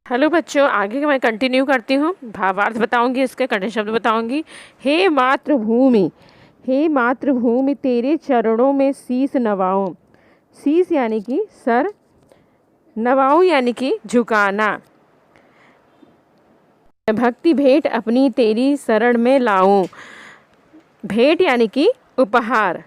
Hello बच्चों, आगे मैं कंटिन्यू करती हूँ। भावार्थ बताऊंगी, इसके कठिन शब्द बताऊंगी। हे मातृभूमि, हे मातृभूमि तेरे चरणों में शीस नवाऊं। शीस यानी कि सर, नवाऊं यानी कि झुकाना। भक्ति भेंट अपनी तेरी शरण में लाऊं। भेंट यानी कि उपहार।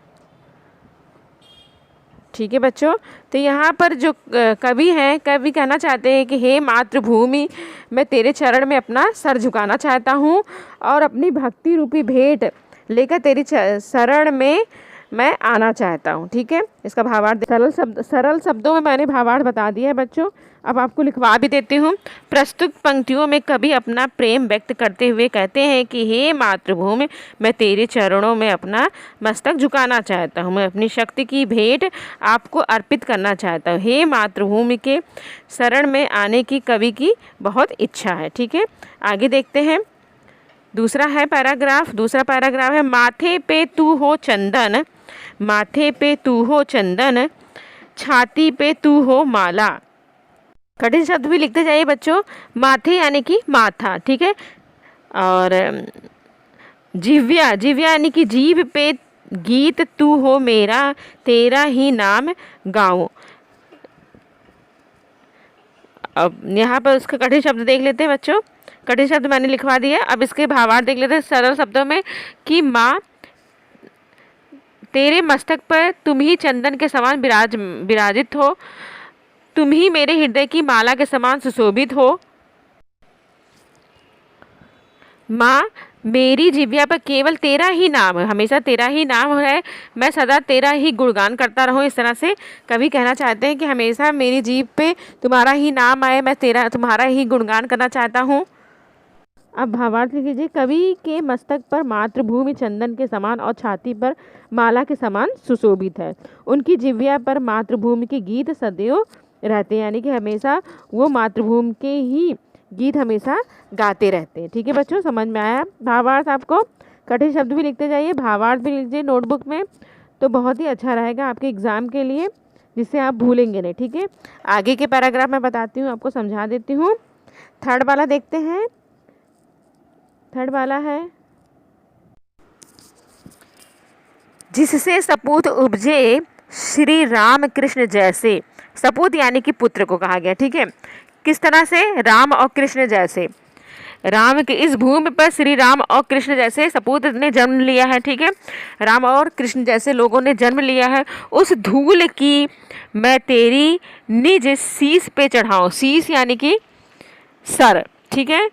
ठीक है बच्चों, तो यहाँ पर जो कवि हैं, कवि कहना चाहते हैं कि हे मातृभूमि, मैं तेरे चरण में अपना सर झुकाना चाहता हूँ और अपनी भक्ति रूपी भेंट लेकर तेरी शरण में मैं आना चाहता हूँ। ठीक है, इसका भावार्थ सरल शब्दों में मैंने भावार्थ बता दिया है बच्चों। अब आपको लिखवा भी देती हूँ। प्रस्तुत पंक्तियों में कवि अपना प्रेम व्यक्त करते हुए कहते हैं कि हे मातृभूमि, मैं तेरे चरणों में अपना मस्तक झुकाना चाहता हूँ, मैं अपनी शक्ति की भेंट आपको अर्पित करना चाहता हूँ। हे मातृभूमि के शरण में आने की कवि की बहुत इच्छा है। ठीक है, आगे देखते हैं। दूसरा पैराग्राफ है, माथे पे तू हो चंदन, माथे पे तू हो चंदन, छाती पे तू हो माला। कठिन शब्द भी लिखते जाइए बच्चों। माथे यानी कि माथा, ठीक है, और जिव्या, जिव्या यानी कि जीभ पे गीत तू हो मेरा, तेरा ही नाम गाऊं। अब यहाँ पर उसका कठिन शब्द देख लेते हैं बच्चों। कठिन शब्द मैंने लिखवा दिया, अब इसके भावार्थ देख लेते हैं सरल शब्दों में। कि माँ, तेरे मस्तक पर तुम ही चंदन के समान विराजित हो, तुम ही मेरे हृदय की माला के समान सुशोभित हो। माँ, मेरी जिह्वा पर केवल तेरा ही नाम, हमेशा तेरा ही नाम है, मैं सदा तेरा ही गुणगान करता रहूं। इस तरह से कवि कहना चाहते हैं कि हमेशा मेरी जीभ पे तुम्हारा ही नाम आए, मैं तुम्हारा ही गुणगान करना चाहता हूँ। अब भावार्थ लिख लीजिए। कवि के मस्तक पर मातृभूमि चंदन के समान और छाती पर माला के समान सुशोभित है। उनकी जिह्वा पर मातृभूमि के गीत सदैव रहते हैं, यानी कि हमेशा वो मातृभूमि के ही गीत हमेशा गाते रहते हैं। ठीक है बच्चों, समझ में आया भावार्थ आपको? कठिन शब्द भी लिखते जाइए, भावार्थ भी लीजिए नोटबुक में, तो बहुत ही अच्छा रहेगा आपके एग्ज़ाम के लिए, जिससे आप भूलेंगे नहीं। ठीक है, आगे के पैराग्राफ मैं बताती हूँ, आपको समझा देती हूँ। थर्ड वाला देखते हैं। थर्ड वाला है, जिससे सपूत उपजे श्री राम कृष्ण जैसे। सपूत यानी कि पुत्र को कहा गया। ठीक है, किस तरह से? राम और कृष्ण जैसे। राम के इस भूमि पर श्री राम और कृष्ण जैसे सपूत ने जन्म लिया है। ठीक है, राम और कृष्ण जैसे लोगों ने जन्म लिया है। उस धूल की मैं तेरी निज शीश पे चढ़ाऊं। शीश यानी कि सर, ठीक है,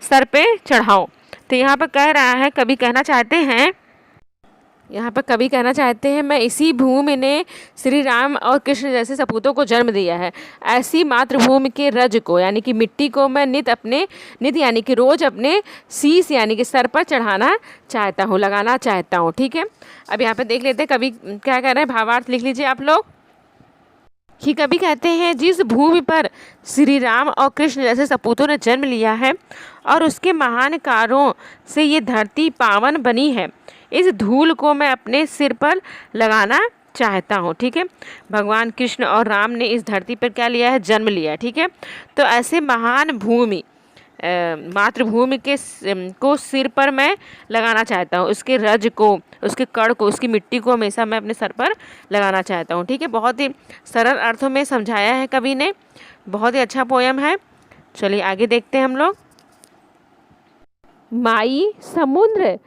सर पे चढ़ाऊं। तो यहाँ पर कह रहा है, कवि कहना चाहते हैं, यहाँ पर कवि कहना चाहते हैं, मैं इसी भूमि ने श्री राम और कृष्ण जैसे सपूतों को जन्म दिया है। ऐसी मातृभूमि के रज को, यानी कि मिट्टी को, मैं नित यानी कि रोज अपने शीश यानी कि सर पर चढ़ाना चाहता हूँ, लगाना चाहता हूँ। ठीक है, अब यहाँ पर देख लेते हैं कवि क्या कह रहे हैं। भावार्थ लिख लीजिए आप लोग। कि कवि कहते हैं, जिस भूमि पर श्री राम और कृष्ण जैसे सपूतों ने जन्म लिया है और उसके महान कार्यों से ये धरती पावन बनी है, इस धूल को मैं अपने सिर पर लगाना चाहता हूँ। ठीक है, भगवान कृष्ण और राम ने इस धरती पर क्या लिया है? जन्म लिया है। ठीक है, तो ऐसे महान भूमि मातृभूमि के को सिर पर मैं लगाना चाहता हूँ, उसके रज को, उसके कण को, उसकी मिट्टी को हमेशा मैं अपने सर पर लगाना चाहता हूँ। ठीक है, बहुत ही सरल अर्थों में समझाया है कवि ने, बहुत ही अच्छा पोयम है। चलिए आगे देखते हैं हम लोग। माई समुद्र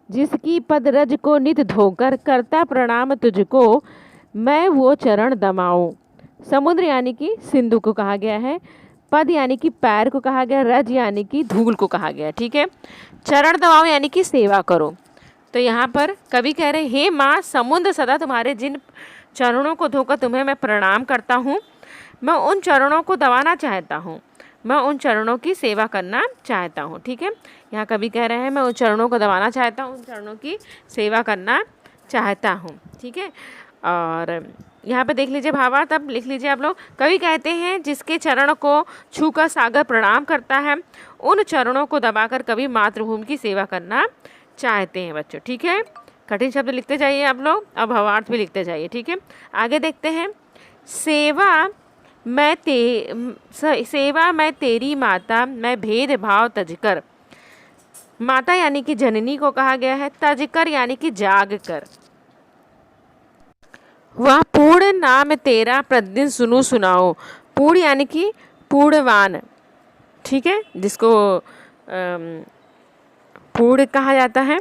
जिसकी पद रज को नित धोकर करता प्रणाम तुझको, मैं वो चरण दमाऊं। समुद्र यानी कि सिंधु को कहा गया है, पद यानी कि पैर को कहा गया, रज यानी कि धूल को कहा गया। ठीक है, चरण दबाओ यानी कि सेवा करो। तो यहाँ पर कवि कह रहे हैं, हे माँ समुद्र, सदा तुम्हारे जिन चरणों को धोकर तुम्हें मैं प्रणाम करता हूँ, मैं उन चरणों को दबाना चाहता हूँ, मैं उन चरणों की सेवा करना चाहता हूँ। ठीक है, यहाँ कवि कह रहे हैं, मैं उन चरणों को दबाना चाहता हूँ, उन चरणों की सेवा करना चाहता हूँ। ठीक है, और यहाँ पे देख लीजिए भावार्थ, अब लिख लीजिए आप लोग। कवि कहते हैं, जिसके चरण को छूकर सागर प्रणाम करता है, उन चरणों को दबाकर कवि मातृभूमि की सेवा करना चाहते हैं बच्चों। ठीक है, कठिन शब्द लिखते जाइए आप लोग, अब भावार्थ भी लिखते जाइए। ठीक है, आगे देखते हैं। सेवा सेवा मैं तेरी माता, मैं भेदभाव तजकर। माता यानी कि जननी को कहा गया है, तजकर यानी कि जाग कर। वह पूर्ण नाम तेरा प्रतिदिन सुनूं सुनाओ। पूर्ण यानी कि पूर्णवान, ठीक है, जिसको पूर्ण कहा जाता है।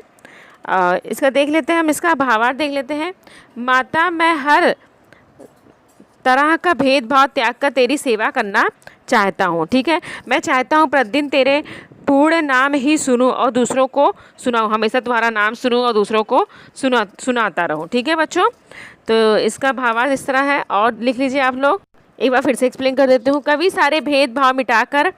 इसका देख लेते हैं हम, इसका भावार्थ देख लेते हैं। माता, मैं हर तरह का भेदभाव त्याग कर तेरी सेवा करना चाहता हूँ, ठीक है। मैं चाहता हूँ प्रतिदिन तेरे पूर्ण नाम ही सुनूं और दूसरों को सुनाऊं, हमेशा तुम्हारा नाम सुनूं और दूसरों को सुनाता रहूं, ठीक है बच्चों। तो इसका भावार्थ इस तरह है, और लिख लीजिए आप लोग। एक बार फिर से एक्सप्लेन कर देती हूँ। कवि सारे भेदभाव मिटाकर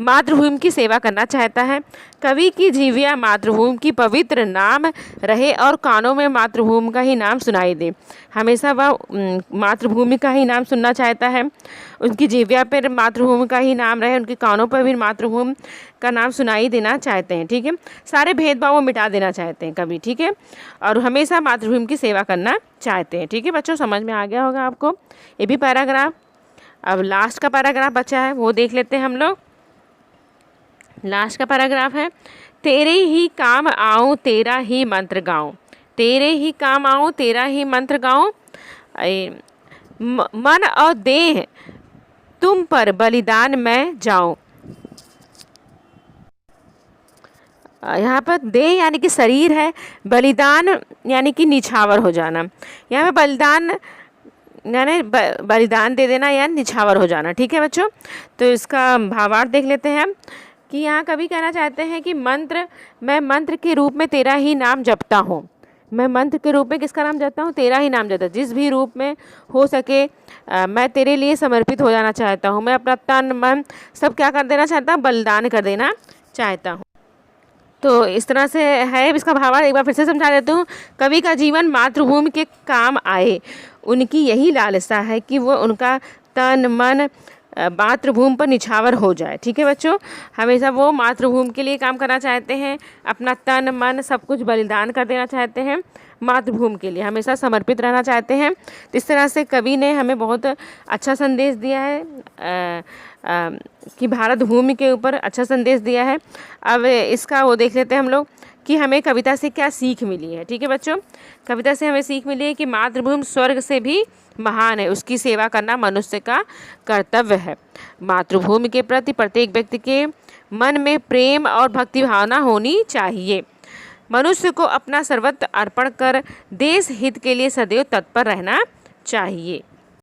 मातृभूमि की सेवा करना चाहता है। कवि की जीविया मातृभूमि की पवित्र नाम रहे और कानों में मातृभूमि का ही नाम सुनाई दे। हमेशा वह मातृभूमि का ही नाम सुनना चाहता है। उनकी जीविया पर मातृभूमि का ही नाम रहे, उनके कानों पर भी मातृभूमि का नाम सुनाई देना चाहते हैं, ठीक है। सारे भेदभाव वो मिटा देना चाहते हैं कवि, ठीक है, और हमेशा मातृभूमि की सेवा करना चाहते हैं, ठीक है बच्चों। समझ में आ गया होगा आपको ये भी पैराग्राफ। अब लास्ट का पैराग्राफ बचा है, वो देख लेते हैं हम लोग। लास्ट का पैराग्राफ है, तेरे ही काम आऊँ तेरा ही मंत्र गाऊँ। तेरे ही काम आऊँ तेरा ही मंत्र गाऊँ। मन और देह तुम पर बलिदान मैं जाऊँ। यहाँ पर देह यानी कि शरीर है, बलिदान यानी कि निछावर हो जाना। यहाँ पे बलिदान यानी बलिदान दे देना या निछावर हो जाना, ठीक है बच्चों। तो इसका भावार्थ देख लेते हैं हम कि यहाँ कवि कहना चाहते हैं कि मैं मंत्र के रूप में तेरा ही नाम जपता हूँ। मैं मंत्र के रूप में किसका नाम जपता हूँ? तेरा ही नाम जपता हूँ। जिस भी रूप में हो सके मैं तेरे लिए समर्पित हो जाना चाहता हूँ। मैं अपना तन मन सब क्या कर देना चाहता हूँ? बलिदान कर देना चाहता हूँ। तो इस तरह से है इसका भावार्थ। एक बार फिर से समझा देती हूँ। कवि का जीवन मातृभूमि के काम आए, उनकी यही लालसा है कि वो उनका तन मन मातृभूमि पर निछावर हो जाए, ठीक है बच्चों। हमेशा वो मातृभूमि के लिए काम करना चाहते हैं, अपना तन मन सब कुछ बलिदान कर देना चाहते हैं, मातृभूमि के लिए हमेशा समर्पित रहना चाहते हैं। इस तरह से कवि ने हमें बहुत अच्छा संदेश दिया है कि भारत भूमि के ऊपर अच्छा संदेश दिया है। अब इसका वो देख लेते हैं हम लोग कि हमें कविता से क्या सीख मिली है, ठीक है बच्चों। कविता से हमें सीख मिली है कि मातृभूमि स्वर्ग से भी महान है, उसकी सेवा करना मनुष्य का कर्तव्य है। मातृभूमि के प्रति प्रत्येक व्यक्ति के मन में प्रेम और भक्ति भावना होनी चाहिए। मनुष्य को अपना सर्वत्र अर्पण कर देश हित के लिए सदैव तत्पर रहना चाहिए।